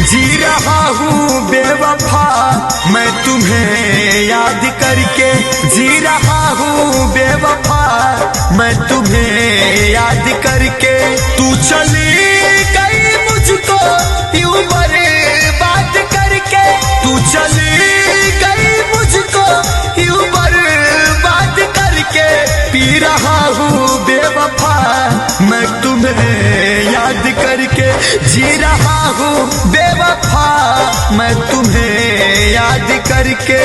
जी रहा हूँ बेवफा मैं तुम्हें याद करके, जी रहा हूँ बेवफा मैं तुम्हें याद करके। तू चली गई मुझको यूं बर्बाद करके, तू चली गई मुझको यूं बर्बाद करके। पी रहा हूँ बेवफा मैं तुम्हें याद करके, जी रहा हूँ बेवफा मैं तुम्हें याद करके।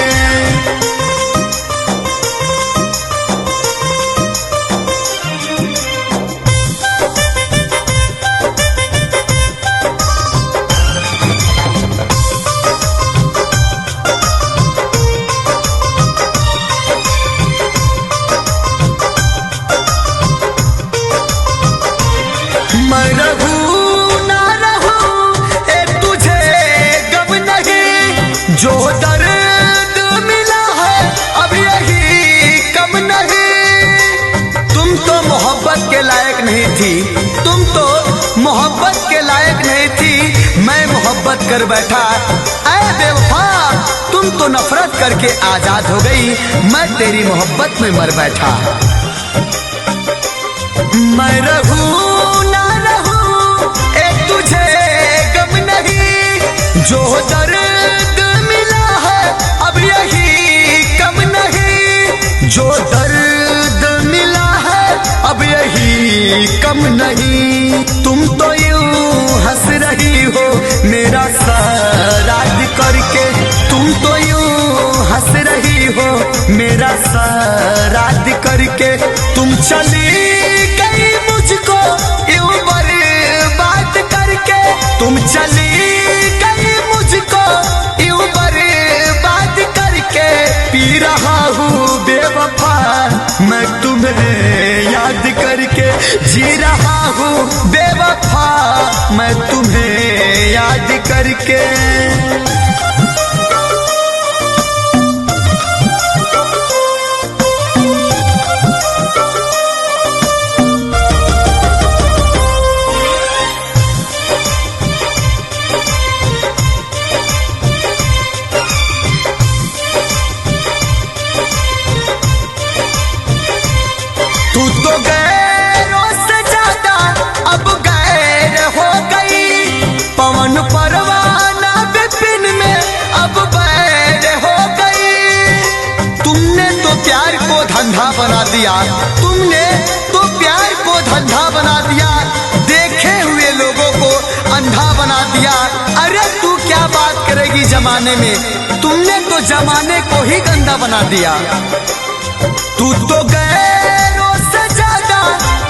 मैं रहूं ना रहूं तुझे गम नहीं, जो दर्द मिला है अब यही कम नहीं। तुम तो मोहब्बत के लायक नहीं थी, तुम तो मोहब्बत के लायक नहीं थी, मैं मोहब्बत कर बैठा। ऐ बेवफा तुम तो नफरत करके आजाद हो गई, मैं तेरी मोहब्बत में मर बैठा। मैं रहूं ना रहूं तुझे गम नहीं, जो दर्द मिला है अब यही कम नहीं, जो दर्द मिला है अब यही कम नहीं। तुम तो यूं हंस रही हो मेरा श्राद्ध करके, तुम तो यूं हंस रही हो मेरा श्राद्ध करके। तुम चली गई मुझको यूं बर्बाद करके, तुम चली गई मुझको यूं बर्बाद करके। पी रहा हूँ बेवफा मैं तुम्हें याद करके, जी रहा हूँ बेवफा मैं तुम्हें याद करके। तू तो गैरों से ज्यादा अब गैर हो गई, पवन परवाना विपिन में अब बैर हो गई। तुमने तो प्यार को धंधा बना दिया, तुमने तो प्यार को धंधा बना दिया, देखे हुए लोगों को अंधा बना दिया। अरे तू क्या बात करेगी जमाने में, तुमने तो जमाने को ही गंदा बना दिया। तू तो गैरों से ज्यादा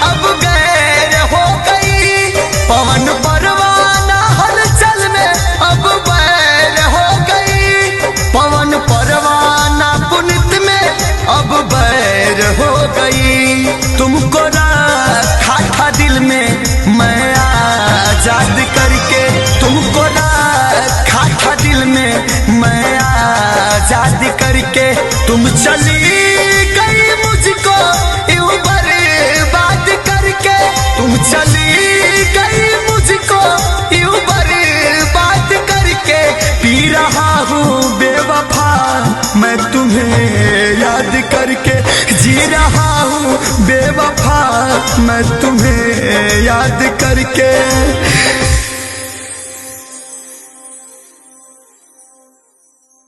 अब गैर हो गई, पवन परवाना हलचल में अब बैर हो गई, पवन परवाना पुनित में अब बैर हो गई। तुमको रखा था दिल में मैं आजाद करके, तुमको रखा था दिल में मैं आजाद करके। तुम चली गई मुझको यूं बर्बाद करके, तुम चली गई मुझको यूं बर्बाद करके। पी रहा हूँ बेवफा मैं तुम्हें याद करके, जी रहा हूँ बेवफा मैं तुम्हें याद करके।